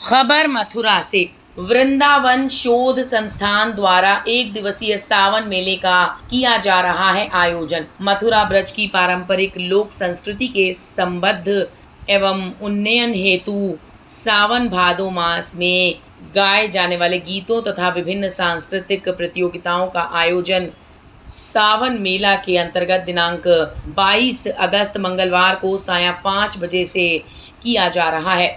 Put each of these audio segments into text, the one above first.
खबर मथुरा से। वृंदावन शोध संस्थान द्वारा एक दिवसीय सावन मेले का किया जा रहा है आयोजन। मथुरा ब्रज की पारंपरिक लोक संस्कृति के संबद्ध एवं उन्नयन हेतु सावन भादो मास में गाए जाने वाले गीतों तथा विभिन्न सांस्कृतिक प्रतियोगिताओं का आयोजन सावन मेला के अंतर्गत दिनांक 22 अगस्त मंगलवार को सायं 5 बजे से किया जा रहा है।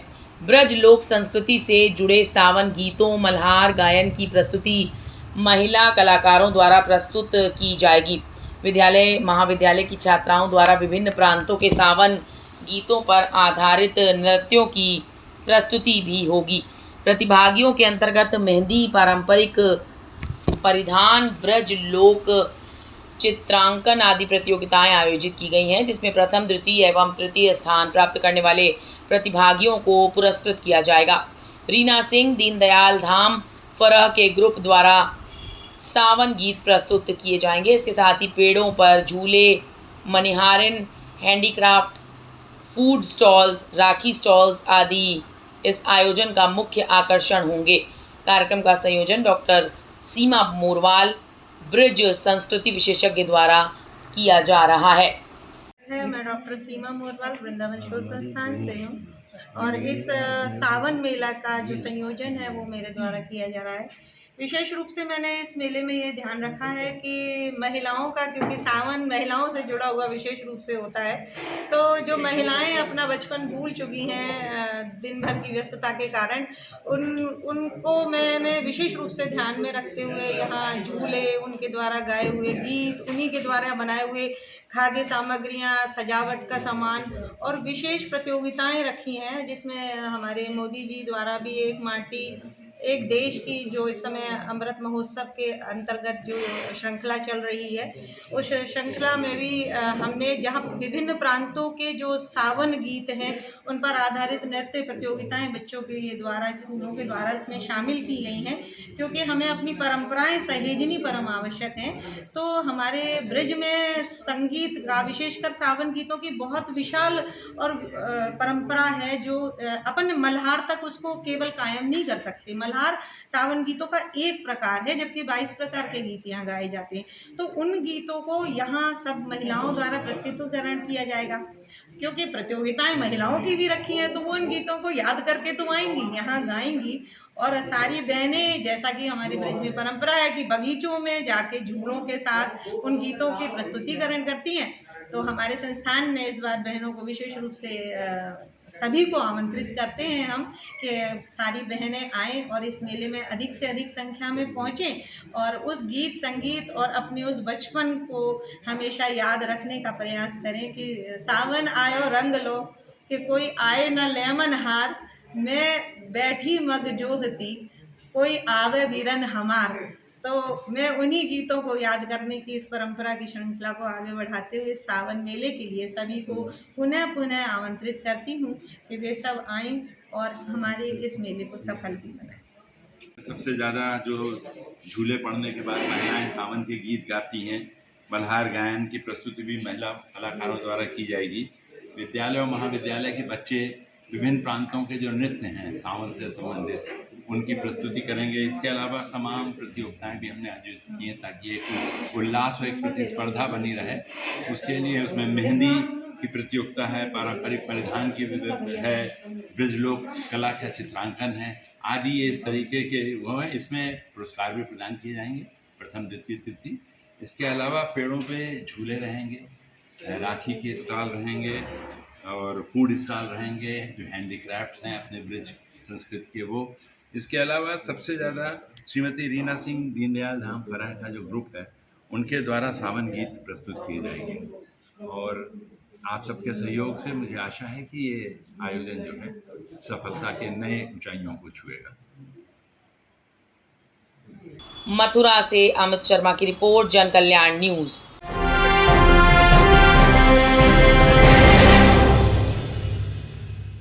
ब्रज लोक संस्कृति से जुड़े सावन गीतों मल्हार गायन की प्रस्तुति महिला कलाकारों द्वारा प्रस्तुत की जाएगी। विद्यालय महाविद्यालय की छात्राओं द्वारा विभिन्न प्रांतों के सावन गीतों पर आधारित नृत्यों की प्रस्तुति भी होगी। प्रतिभागियों के अंतर्गत मेहंदी, पारंपरिक परिधान, ब्रज लोक चित्रांकन आदि प्रतियोगिताएं आयोजित की गई हैं, जिसमें प्रथम, द्वितीय एवं तृतीय स्थान प्राप्त करने वाले प्रतिभागियों को पुरस्कृत किया जाएगा। रीना सिंह दीनदयाल धाम फरह के ग्रुप द्वारा सावन गीत प्रस्तुत किए जाएंगे। इसके साथ ही पेड़ों पर झूले, मनिहारिन, हैंडीक्राफ्ट, फूड स्टॉल्स, राखी स्टॉल्स आदि इस आयोजन का मुख्य आकर्षण होंगे। कार्यक्रम का संयोजन डॉक्टर सीमा मोरवाल, ब्रज संस्कृति विशेषज्ञ द्वारा किया जा रहा है। मैं डॉक्टर सीमा मोरवाल वृंदावन शोध संस्थान से हूँ और इस सावन मेला का जो संयोजन है वो मेरे द्वारा किया जा रहा है। विशेष रूप से मैंने इस मेले में ये ध्यान रखा है कि महिलाओं का, क्योंकि सावन महिलाओं से जुड़ा हुआ विशेष रूप से होता है, तो जो महिलाएं अपना बचपन भूल चुकी हैं दिन भर की व्यस्तता के कारण, उनको मैंने विशेष रूप से ध्यान में रखते हुए यहाँ झूले, उनके द्वारा गाए हुए गीत, उन्हीं के द्वारा बनाए हुए खाद्य सामग्रियाँ, सजावट का सामान और विशेष प्रतियोगिताएं रखी हैं, जिसमें हमारे मोदी जी द्वारा भी एक माटी एक देश की जो इस समय अमृत महोत्सव के अंतर्गत जो श्रृंखला चल रही है, उस श्रृंखला में भी हमने जहां विभिन्न प्रांतों के जो सावन गीत हैं उन पर आधारित नृत्य प्रतियोगिताएं बच्चों के द्वारा, स्कूलों के द्वारा इसमें शामिल की गई हैं, क्योंकि हमें अपनी परंपराएं सहेजनी परम आवश्यक हैं। तो हमारे ब्रज में संगीत का, विशेषकर सावन गीतों की बहुत विशाल और परंपरा है, जो अपन मल्हार तक उसको केवल कायम नहीं कर सकते। मल्हार सावन गीतों का एक प्रकार है, जबकि 22 प्रकार के गीत यहाँ गाए जाते हैं। तो उन गीतों को यहाँ सब महिलाओं द्वारा प्रस्तुतिकरण किया जाएगा, क्योंकि प्रतियोगिताएं महिलाओं की भी रखी हैं, तो वो उन गीतों को याद करके तो आएंगी, यहाँ गाएंगी। और सारी बहनें, जैसा कि हमारे ब्रज में परंपरा है कि बगीचों में जाके झूलों के साथ उन गीतों के प्रस्तुतिकरण करती हैं, तो हमारे संस्थान ने इस बार बहनों को विशेष रूप से सभी को आमंत्रित करते हैं हम कि सारी बहनें आएँ और इस मेले में अधिक से अधिक संख्या में पहुँचें और उस गीत संगीत और अपने उस बचपन को हमेशा याद रखने का प्रयास करें कि सावन आयो रंग लो, कि कोई आए न लेमन हार, मैं बैठी मग जोहती, कोई आवे वीरन हमार। तो मैं उन्हीं गीतों को याद करने की इस परंपरा की श्रृंखला को आगे बढ़ाते हुए सावन मेले के लिए सभी को पुनः पुनः आमंत्रित करती हूँ कि वे सब आएं और हमारे इस मेले को सफल भी बनाएं। सबसे ज़्यादा जो झूले पड़ने के बाद महिलाएं सावन के गीत गाती हैं, मल्हार गायन की प्रस्तुति भी महिला कलाकारों द्वारा की जाएगी। विद्यालय और महाविद्यालय के बच्चे विभिन्न प्रांतों के जो नृत्य हैं सावन से संबंधित, उनकी प्रस्तुति करेंगे। इसके अलावा तमाम प्रतियोगिताएं भी हमने आयोजित की हैं ताकि एक उल्लास और एक प्रतिस्पर्धा बनी रहे। उसके लिए उसमें मेहंदी की प्रतियोगिता है, पारंपरिक परिधान की है, ब्रजलोक कला का चित्रांकन है आदि, ये इस तरीके के वो हैं। इसमें पुरस्कार भी प्रदान किए जाएंगे, प्रथम, द्वितीय, तृतीय। इसके अलावा पेड़ों पे झूले रहेंगे, राखी के स्टॉल रहेंगे और फूड स्टॉल रहेंगे, जो हैंडीक्राफ्ट्स हैं अपने ब्रज संस्कृति के वो। इसके अलावा सबसे ज़्यादा श्रीमती रीना सिंह दीनदयाल धाम फरह का जो ग्रुप है, उनके द्वारा सावन गीत प्रस्तुत किए जाएंगे। और आप सबके सहयोग से मुझे आशा है कि ये आयोजन जो है सफलता के नए ऊंचाइयों को छुएगा। मथुरा से अमित शर्मा की रिपोर्ट, जन कल्याण न्यूज़।